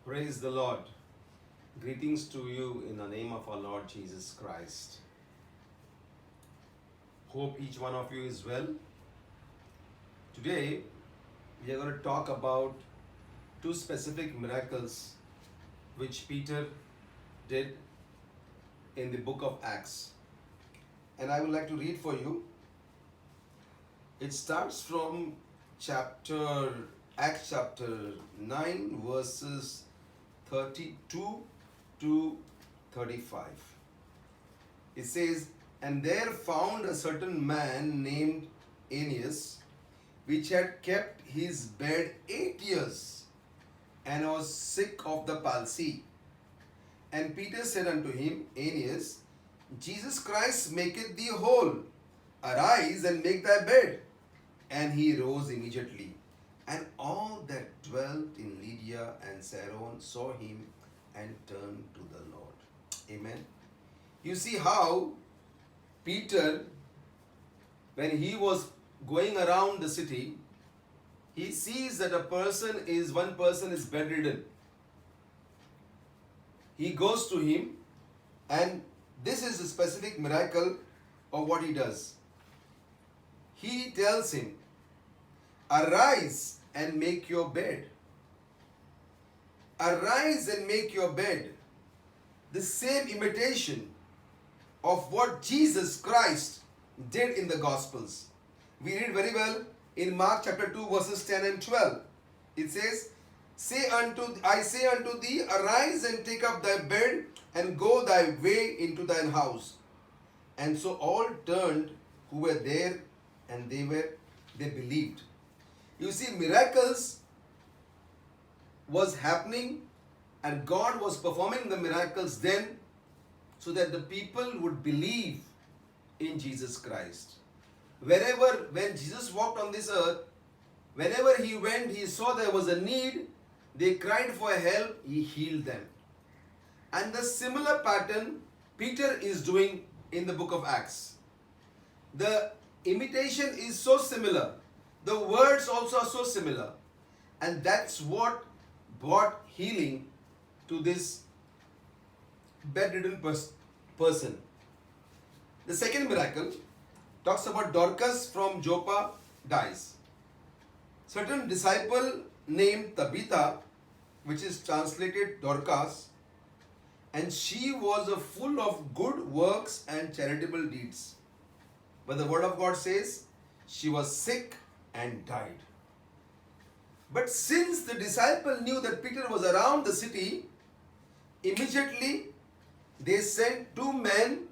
Praise the Lord. Greetings to you in the name of our Lord Jesus Christ. Hope each one of you is well. Today, we are going to talk about two specific miracles which Peter did in the book of Acts. And I would like to read for you. It starts from Acts chapter 9, verses 32 to 35. It says, "And there found a certain man named Aeneas, which had kept his bed 8 years, and was sick of the palsy. And Peter said unto him, Aeneas, Jesus Christ maketh thee whole. Arise and make thy bed. And he rose immediately. And all that dwelt in Lydia and Saron saw him and turned to the Lord." Amen. You see how Peter, when he was going around the city, he sees that one person is bedridden. He goes to him, and this is a specific miracle of what he does. He tells him, "Arise and make your bed." Arise and make your bed. The same imitation of what Jesus Christ did in the Gospels. We read very well in Mark chapter 2 verses 10 and 12. It says, I say unto thee, arise and take up thy bed and go thy way into thine house. And so all turned who were there, and they believed. You see, miracles was happening, and God was performing the miracles then so that the people would believe in Jesus Christ. When Jesus walked on this earth, whenever he went, he saw there was a need, they cried for help, he healed them. And the similar pattern Peter is doing in the book of Acts. The imitation is so similar. The words also are so similar. And that's what brought healing to this bedridden person. The second miracle talks about Dorcas from Joppa dies. Certain disciple named Tabitha, which is translated Dorcas, and she was full of good works and charitable deeds. But the word of God says she was sick and died. But since the disciple knew that Peter was around the city, immediately they sent 2 men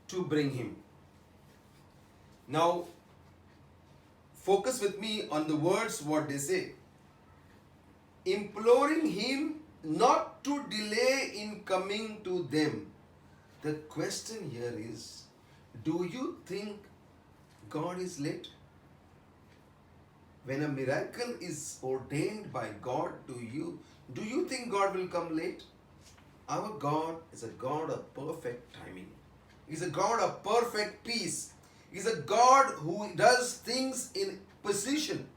to bring him. Now, focus with me on the words, what they say. Imploring him not to delay in coming to them. The question here is, do you think God is late? When a miracle is ordained by God to you, do you think God will come late? Our God is a God of perfect timing. He's a God of perfect peace. He's a God who does things in precision.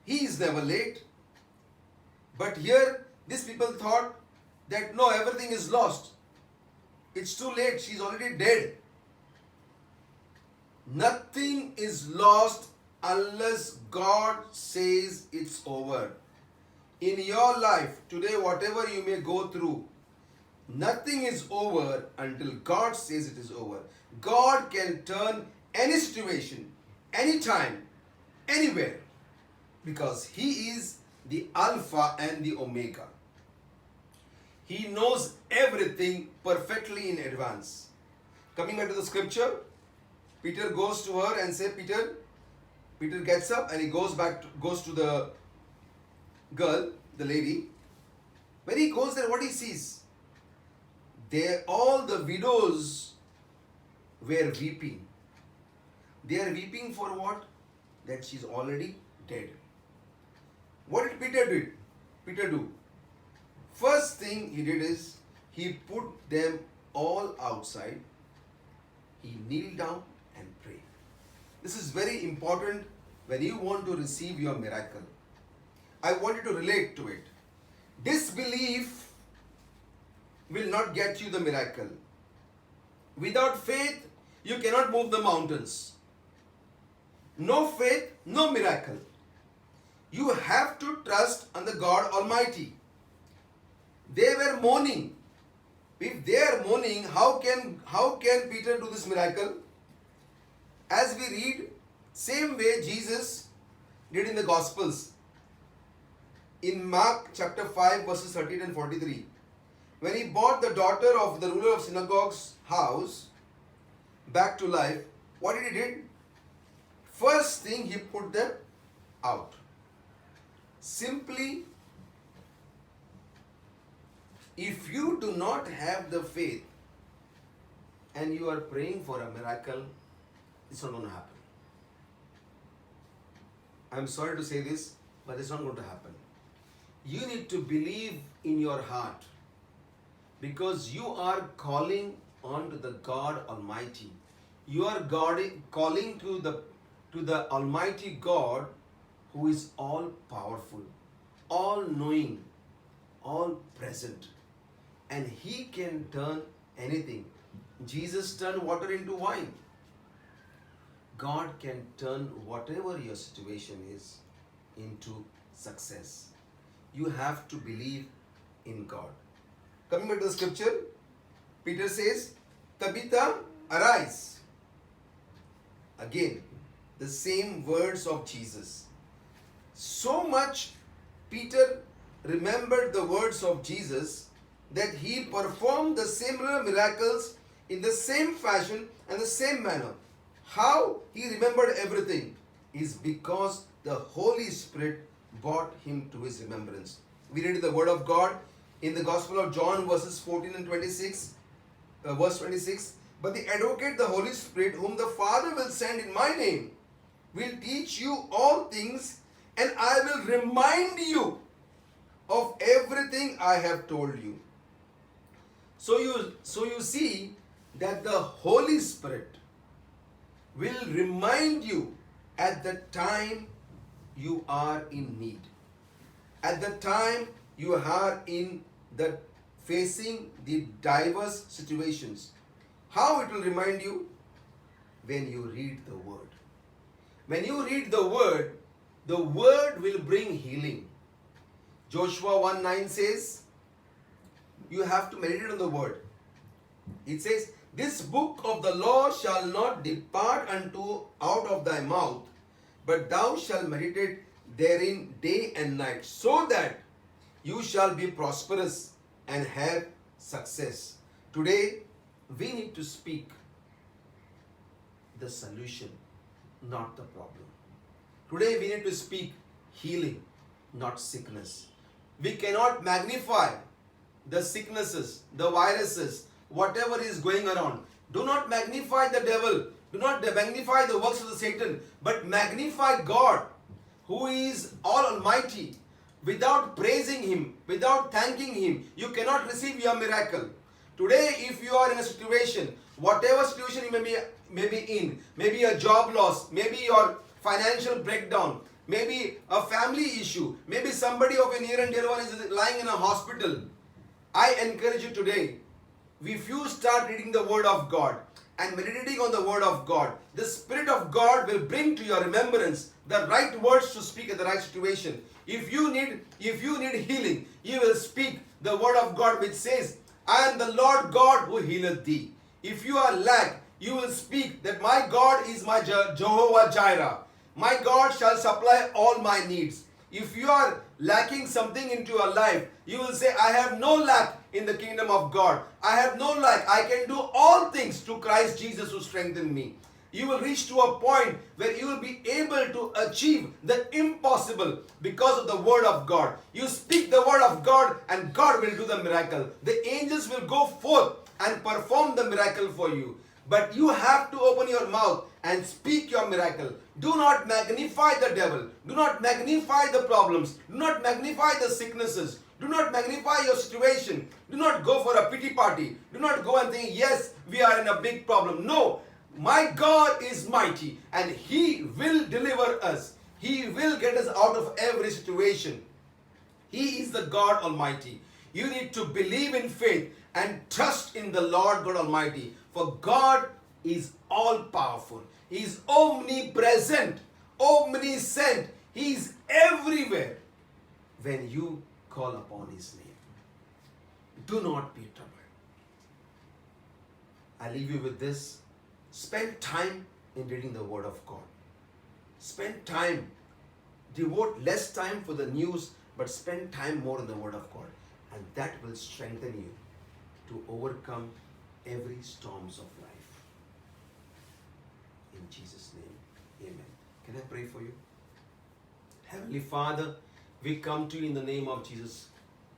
He is never late. But here, these people thought that no, everything is lost. It's too late. She's already dead. Nothing is lost unless God says it's over. In your life, today, whatever you may go through, nothing is over until God says it is over. God can turn any situation, anytime, anywhere, because He is the Alpha and the Omega. He knows everything perfectly in advance. Coming back to the scripture, Peter goes to her and says, Peter gets up and he goes to the girl, the lady. When he goes there, what he sees? All the widows were weeping. They are weeping for what? That she's already dead. What did Peter do? First thing he did is, he put them all outside. He kneeled down and prayed. This is very important when you want to receive your miracle. I want you to relate to it. Disbelief will not get you the miracle. Without faith, you cannot move the mountains. No faith, no miracle. You have to trust on the God Almighty. They were mourning. If they are mourning, how can Peter do this miracle? As we read, same way Jesus did in the Gospels. In Mark chapter 5 verses 13 and 43. When he brought the daughter of the ruler of synagogue's house back to life, what did he do? First thing, he put them out. Simply, if you do not have the faith and you are praying for a miracle, it's not going to happen. I'm sorry to say this, but it's not going to happen. You need to believe in your heart, because you are calling on to the God Almighty. You are calling to the Almighty God, who is all powerful, all knowing, all present, and He can turn anything. Jesus turned water into wine. God can turn whatever your situation is into success. You have to believe in God. Coming back to the scripture, Peter says, Tabitha, arise. Again, the same words of Jesus. So much Peter remembered the words of Jesus that he performed the similar miracles in the same fashion and the same manner. How he remembered everything is because the Holy Spirit brought him to his remembrance. We read the word of God in the Gospel of John verses 14 and 26, verse 26. But the advocate, the Holy Spirit, whom the Father will send in my name, will teach you all things, and I will remind you of everything I have told you. So you see that the Holy Spirit will remind you at the time you are in need. At the time you are in the facing the diverse situations. How it will remind you? When you read the word. When you read the word will bring healing. Joshua 1:9 says, you have to meditate on the word. It says, this book of the law shall not depart out of thy mouth, but thou shalt meditate therein day and night, so that you shall be prosperous and have success. Today, we need to speak the solution, not the problem. Today, we need to speak healing, not sickness. We cannot magnify the sicknesses, the viruses, whatever is going around. Do not magnify the devil. Do not magnify the works of the Satan, but magnify God, who is all almighty. Without praising Him, without thanking Him, you cannot receive your miracle. Today, if you are in a situation, whatever situation you may be in, maybe a job loss, maybe your financial breakdown, maybe a family issue, maybe somebody of a near and dear one is lying in a hospital, I encourage you today, if you start reading the Word of God and meditating on the Word of God, the Spirit of God will bring to your remembrance the right words to speak at the right situation. If you need healing, you will speak the Word of God, which says, I am the Lord God who healeth thee. If you are lack, you will speak that my God is my Jehovah Jireh. My God shall supply all my needs. If you are lacking something into your life, you will say, I have no lack in the kingdom of God. I have no lack. I can do all things through Christ Jesus who strengthened me. You will reach to a point where you will be able to achieve the impossible because of the Word of God. You speak the Word of God and God will do the miracle. The angels will go forth and perform the miracle for you. But you have to open your mouth and speak your miracle. Do not magnify the devil. Do not magnify the problems. Do not magnify the sicknesses. Do not magnify your situation. Do not go for a pity party. Do not go and think, yes, we are in a big problem. No, my God is mighty and He will deliver us. He will get us out of every situation. He is the God Almighty. You need to believe in faith and trust in the Lord God Almighty. For God is all powerful. He is omnipresent, omniscient. He is everywhere when you call upon His name. Do not be troubled. I leave you with this. Spend time in reading the Word of God. Spend time. Devote less time for the news, but spend time more in the Word of God. And that will strengthen you to overcome every storms of life. In Jesus' name, amen. Can I pray for you? Heavenly Father, we come to you in the name of Jesus.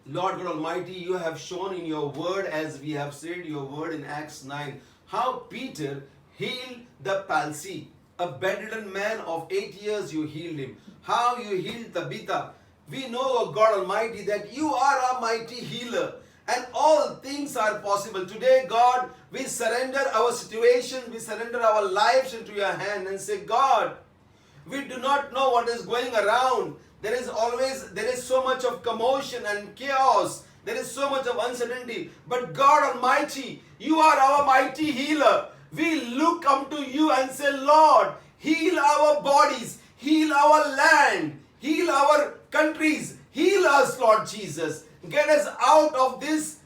Lord God Almighty, you have shown in your word, as we have said your word in Acts 9, how Peter healed the palsy. A bedridden man of 8 years, you healed him. How you healed Tabitha. We know, O God Almighty, that you are a mighty healer. And all things are possible. Today, God, we surrender our situation, we surrender our lives into your hand and say, God, we do not know what is going around. There is so much of commotion and chaos. There is so much of uncertainty. But God Almighty, you are our mighty healer. We look unto you and say, Lord, heal our bodies, heal our land, heal our countries, heal us, Lord Jesus. Get us out of this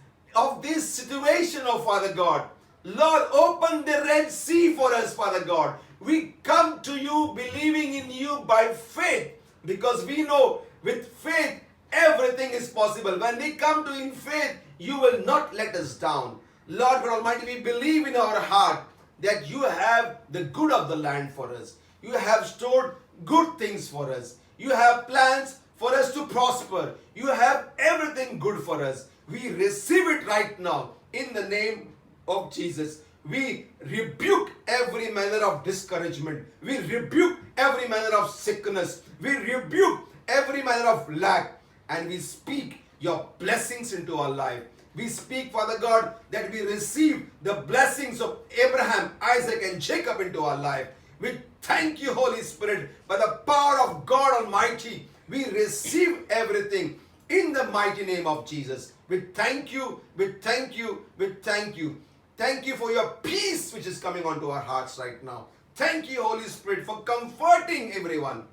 situation, oh Father God. Lord, open the Red Sea for us, Father God. We come to you believing in you by faith, because we know with faith everything is possible. When we come to in faith, you will not let us down. Lord God Almighty, we believe in our heart that you have the good of the land for us. You have stored good things for us. You have plans for us to prosper. You have everything good for us. We receive it right now in the name of Jesus. We rebuke every manner of discouragement. We rebuke every manner of sickness. We rebuke every manner of lack. And we speak your blessings into our life. We speak, Father God, that we receive the blessings of Abraham, Isaac, and Jacob into our life. We thank you, Holy Spirit, by the power of God Almighty. We receive everything in the mighty name of Jesus. We thank you, we thank you, we thank you. Thank you for your peace which is coming onto our hearts right now. Thank you, Holy Spirit, for comforting everyone.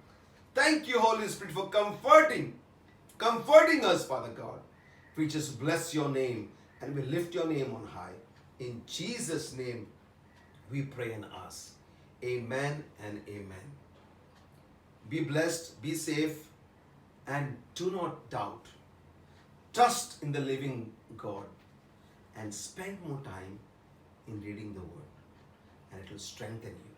Thank you, Holy Spirit, for comforting us, Father God. We just bless your name and we lift your name on high. In Jesus' name, we pray and ask. Amen and amen. Be blessed, be safe, and do not doubt. Trust in the living God and spend more time in reading the Word, and it will strengthen you.